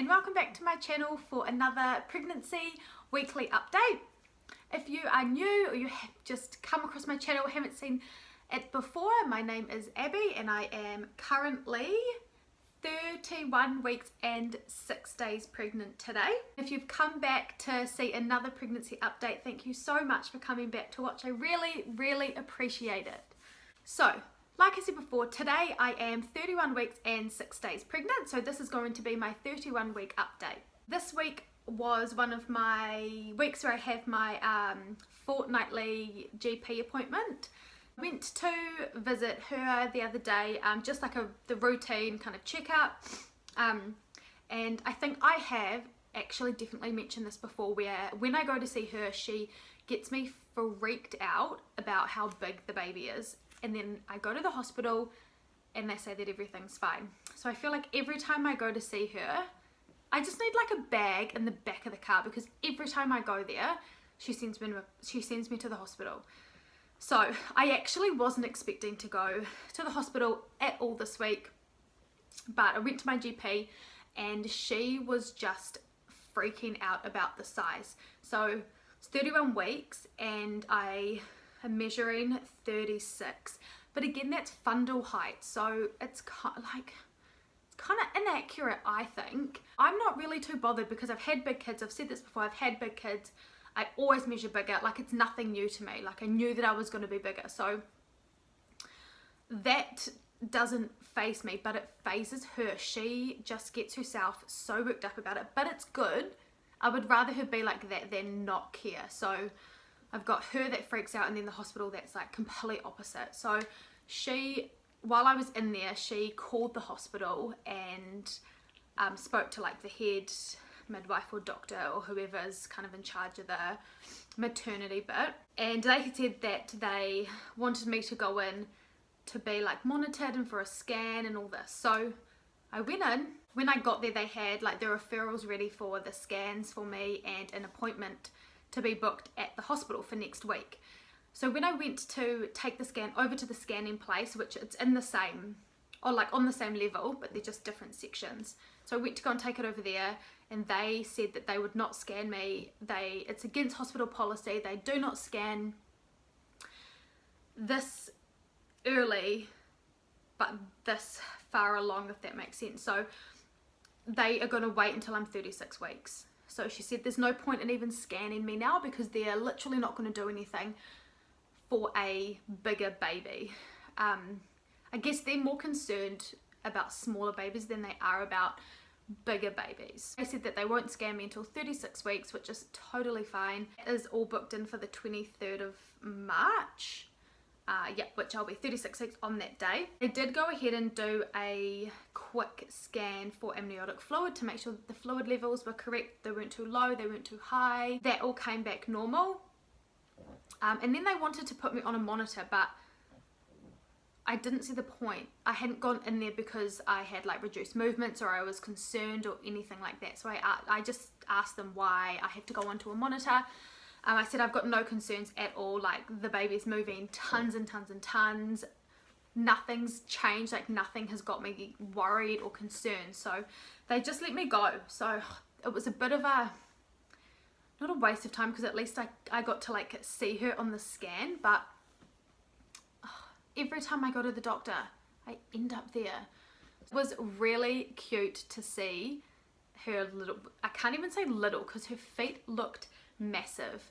and welcome back to my channel for another pregnancy weekly update. If you are new or you have just come across my channel or haven't seen it before, my name is Abby and I am currently 31 weeks and 6 days pregnant today. If you've come back to see another pregnancy update, thank you so much for coming back to watch. I really appreciate it. So, like I said before, today I am 31 weeks and 6 days pregnant, so this is going to be my 31 week update. This week was one of my weeks where I have my fortnightly GP appointment. Went to visit her the other day, just like the routine kind of checkup, and I think I have actually definitely mentioned this before, where when I go to see her she gets me freaked out about how big the baby is, and then I go to the hospital and they say that everything's fine. So I feel like every time I go to see her I just need like a bag in the back of the car, because every time I go there she sends me to the hospital. So I actually wasn't expecting to go to the hospital at all this week, but I went to my GP and she was just freaking out about the size. So it's 31 weeks and I am measuring 36, but again that's fundal height, so it's kind of inaccurate, I think. I'm not really too bothered because I've had big kids. I've said this before, I've had big kids. I always measure bigger, like it's nothing new to me. Like I knew that I was going to be bigger, so that doesn't faze me, but it phases her. She just gets herself so worked up about it, but it's good. I would rather her be like that than not care. So I've got her that freaks out, and then the hospital that's like complete opposite. So she, while I was in there, she called the hospital and spoke to like the head midwife or doctor or whoever's kind of in charge of the maternity bit, and they had said that they wanted me to go in to be like monitored and for a scan and all this. So I went in. When I got there they had like the referrals ready for the scans for me and an appointment to be booked at the hospital for next week. So when I went to take the scan over to the scanning place, which it's in the same, or like on the same level, but they're just different sections. So I went to go and take it over there, and they said that they would not scan me. It's against hospital policy. They do not scan this early, but this far along, if that makes sense. So they are going to wait until I'm 36 weeks. So she said there's no point in even scanning me now because they're literally not going to do anything for a bigger baby. I guess they're more concerned about smaller babies than they are about bigger babies. They said that they won't scan me until 36 weeks, which is totally fine. It is all booked in for the 23rd of March. Yeah, which I'll be 36 weeks on that day. They did go ahead and do a quick scan for amniotic fluid to make sure that the fluid levels were correct. They weren't too low, they weren't too high. That all came back normal. And then they wanted to put me on a monitor, but I didn't see the point. I hadn't gone in there because I had like reduced movements or I was concerned or anything like that. So I just asked them why I have to go onto a monitor. I said I've got no concerns at all, like the baby's moving tons and tons and tons. Nothing's changed, like nothing has got me worried or concerned. So they just let me go. So it was a bit of a, not a waste of time, because at least I got to like see her on the scan, but every time I go to the doctor I end up there. It was really cute to see her little, I can't even say little because her feet looked massive.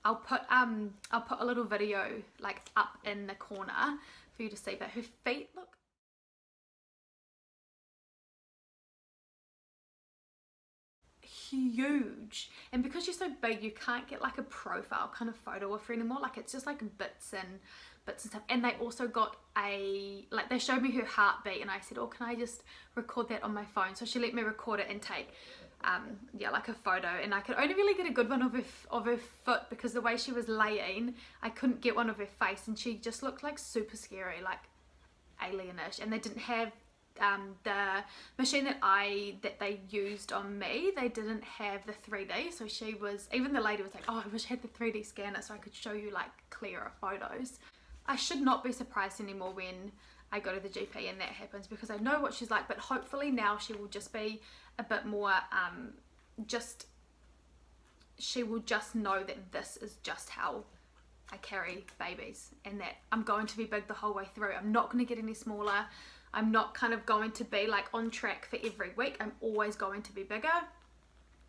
I'll put a little video like up in the corner for you to see, but her feet look huge, and because she's so big you can't get like a profile kind of photo of her anymore. Like it's just like bits and stuff. And they also got like they showed me her heartbeat, and I said, oh, can I just record that on my phone? So she let me record it and take yeah, like a photo, and I could only really get a good one of her foot because the way she was laying I couldn't get one of her face, and she just looked like super scary, like alienish. And they didn't have the machine that they used on me, they didn't have the 3D. So she was, even the lady was like, oh, I wish I had the 3D scanner so I could show you like clearer photos. I should not be surprised anymore when I go to the GP and that happens, because I know what she's like. But hopefully now she will just be a bit more she will just know that this is just how I carry babies, and that I'm going to be big the whole way through. I'm not going to get any smaller. I'm not kind of going to be like on track for every week. I'm always going to be bigger,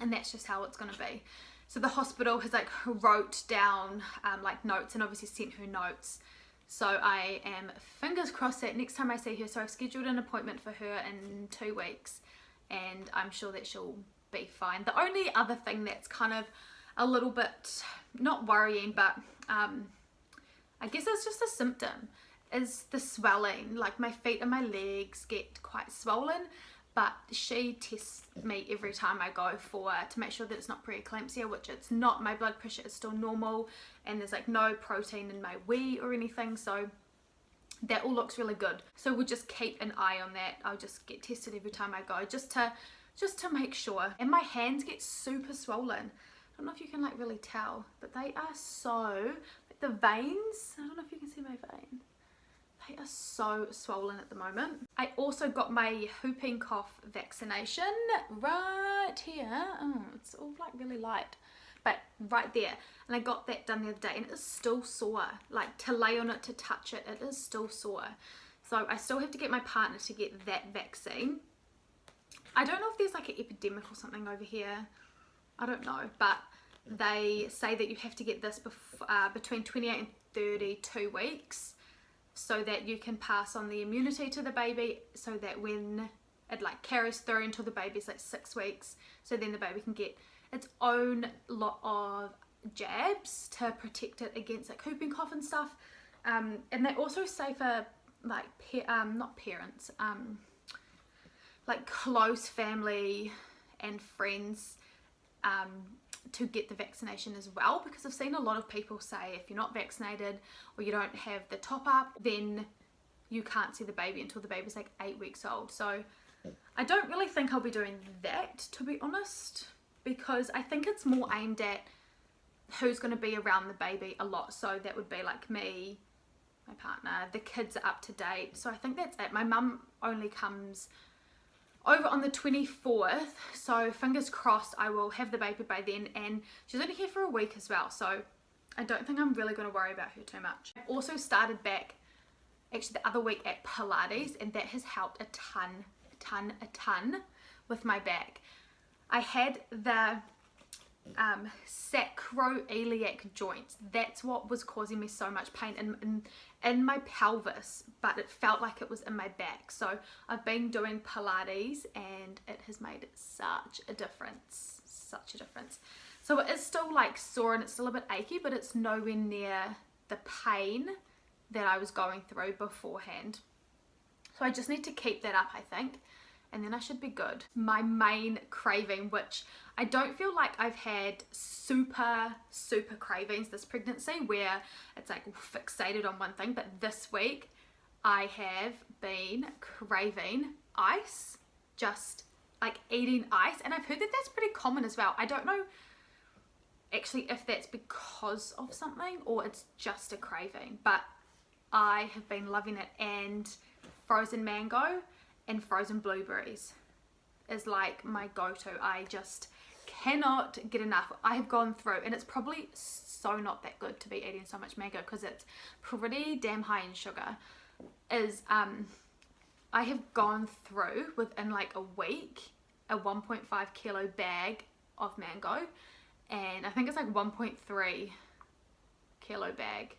and that's just how it's going to be. So the hospital has like wrote down like notes, and obviously sent her notes. So I am fingers crossed that next time I see her, so I've scheduled an appointment for her in 2 weeks, and I'm sure that she'll be fine. The only other thing that's kind of a little bit, not worrying, but I guess it's just a symptom, is the swelling. Like my feet and my legs get quite swollen, but she tests me every time I go to make sure that it's not preeclampsia, which it's not. My blood pressure is still normal, and there's like no protein in my wee or anything, so that all looks really good. So we'll just keep an eye on that. I'll just get tested every time I go, just to make sure. And my hands get super swollen. I don't know if you can like really tell, but they are so, like the veins, I don't know if you can see my vein. They are so swollen at the moment. I also got my whooping cough vaccination right here. Oh, it's all like really light, but right there. And I got that done the other day, and it is still sore. Like to lay on it, to touch it, it is still sore. So I still have to get my partner to get that vaccine. I don't know if there's like an epidemic or something over here. I don't know, but they say that you have to get this between 28 and 32 weeks, so that you can pass on the immunity to the baby, so that when it like carries through until the baby's like 6 weeks, so then the baby can get its own lot of jabs to protect it against like whooping cough and stuff. And they also say for like not parents, like close family and friends to get the vaccination as well, because I've seen a lot of people say if you're not vaccinated or you don't have the top up, then you can't see the baby until the baby's like 8 weeks old. So I don't really think I'll be doing that, to be honest, because I think it's more aimed at who's going to be around the baby a lot. So that would be like me, my partner, the kids are up to date. So I think that's it. My mum only comes over on the 24th, so fingers crossed I will have the baby by then, and she's only here for a week as well, so I don't think I'm really going to worry about her too much. I've also started back actually the other week at Pilates, and that has helped a ton with my back. I had the sacroiliac joints. That's what was causing me so much pain in my pelvis, but it felt like it was in my back. So I've been doing Pilates, and it has made such a difference, So it is still like sore and it's still a bit achy, but it's nowhere near the pain that I was going through beforehand. So I just need to keep that up, I think, and then I should be good. My main craving, which I don't feel like I've had super cravings this pregnancy where it's like fixated on one thing, but this week I have been craving ice, just like eating ice, and I've heard that that's pretty common as well. I don't know actually if that's because of something or it's just a craving, but I have been loving it. And frozen mango and frozen blueberries is like my go-to. I just cannot get enough. I have gone through, and it's probably so not that good to be eating so much mango because it's pretty damn high in sugar, I have gone through within like a week a 1.5 kilo bag of mango, and I think it's like 1.3 kilo bag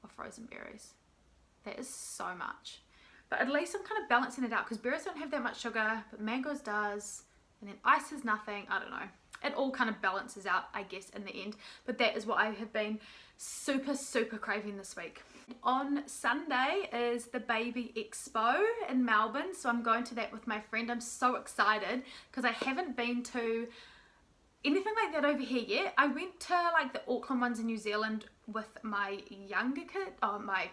of frozen berries. That is so much. But at least I'm kind of balancing it out, because berries don't have that much sugar, but mangoes does, and then ice is nothing. I don't know. It all kind of balances out, I guess, in the end. But that is what I have been super craving this week. On Sunday is the Baby Expo in Melbourne, so I'm going to that with my friend. I'm so excited because I haven't been to anything like that over here yet. I went to like the Auckland ones in New Zealand with my younger kid, my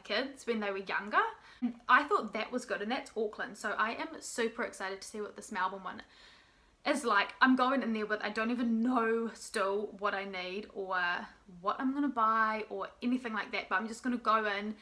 kids when they were younger. And I thought that was good, and that's Auckland, so I am super excited to see what this Melbourne one is like. I'm going in there with, I don't even know still what I need or what I'm gonna buy or anything like that, but I'm just gonna go in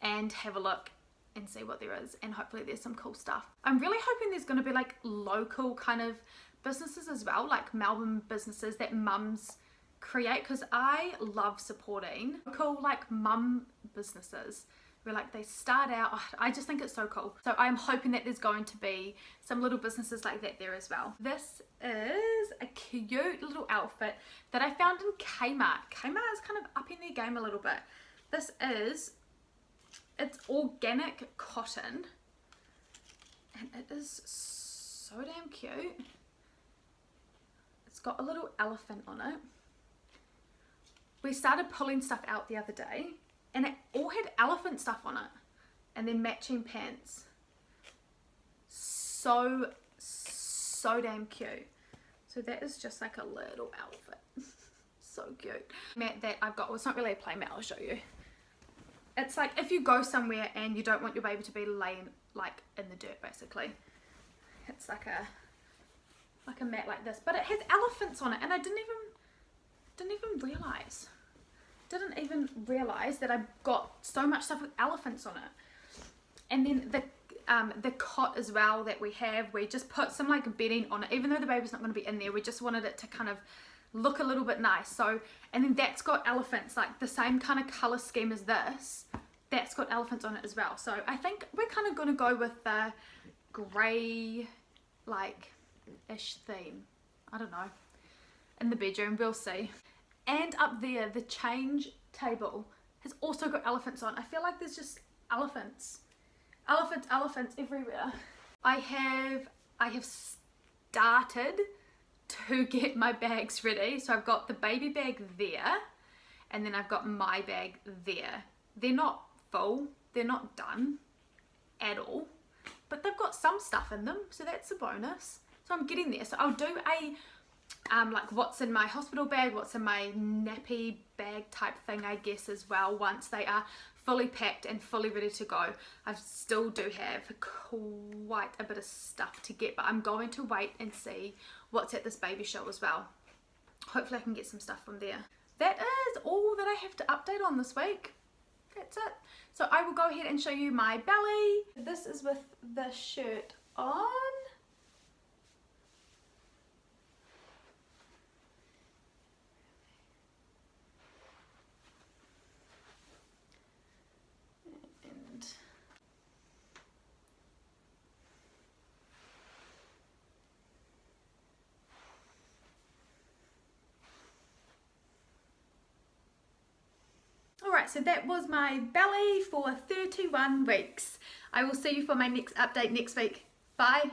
and have a look and see what there is, and hopefully there's some cool stuff. I'm really hoping there's going to be like local kind of businesses as well, like Melbourne businesses that mums create, because I love supporting cool like mum businesses where like they start out. I just think it's so cool. So I'm hoping that there's going to be some little businesses like that there as well. This is a cute little outfit that I found in Kmart. Kmart is kind of upping their game a little bit. This is, it's organic cotton and it is so damn cute. It's got a little elephant on it. We started pulling stuff out the other day and it all had elephant stuff on it, and then matching pants. So damn cute. So that is just like a little outfit. So cute. Mat that I've got, well, it's not really a play mat, I'll show you. It's like if you go somewhere and you don't want your baby to be laying like in the dirt, basically. It's like a mat like this, but it has elephants on it, and I didn't even realize that I've got so much stuff with elephants on it. And then the cot as well that we have, we just put some like bedding on it, even though the baby's not going to be in there. We just wanted it to kind of look a little bit nice. So, and then that's got elephants, like the same kind of color scheme as this, that's got elephants on it as well. So I think we're kind of going to go with the grey like ish theme, I don't know, in the bedroom, we'll see. And up there, the change table has also got elephants on. I feel like there's just elephants everywhere. I have started to get my bags ready. So I've got the baby bag there, and then I've got my bag there. They're not full, they're not done at all, but they've got some stuff in them, so that's a bonus. So I'm getting there. So I'll do a like what's in my hospital bag, what's in my nappy bag type thing, I guess, as well, once they are fully packed and fully ready to go. I still do have quite a bit of stuff to get, but I'm going to wait and see what's at this baby show as well. Hopefully I can get some stuff from there. That is all that I have to update on this week. That's it. So I will go ahead and show you my belly. This is with the shirt on. Alright, so that was my belly for 31 weeks. I will see you for my next update next week. Bye.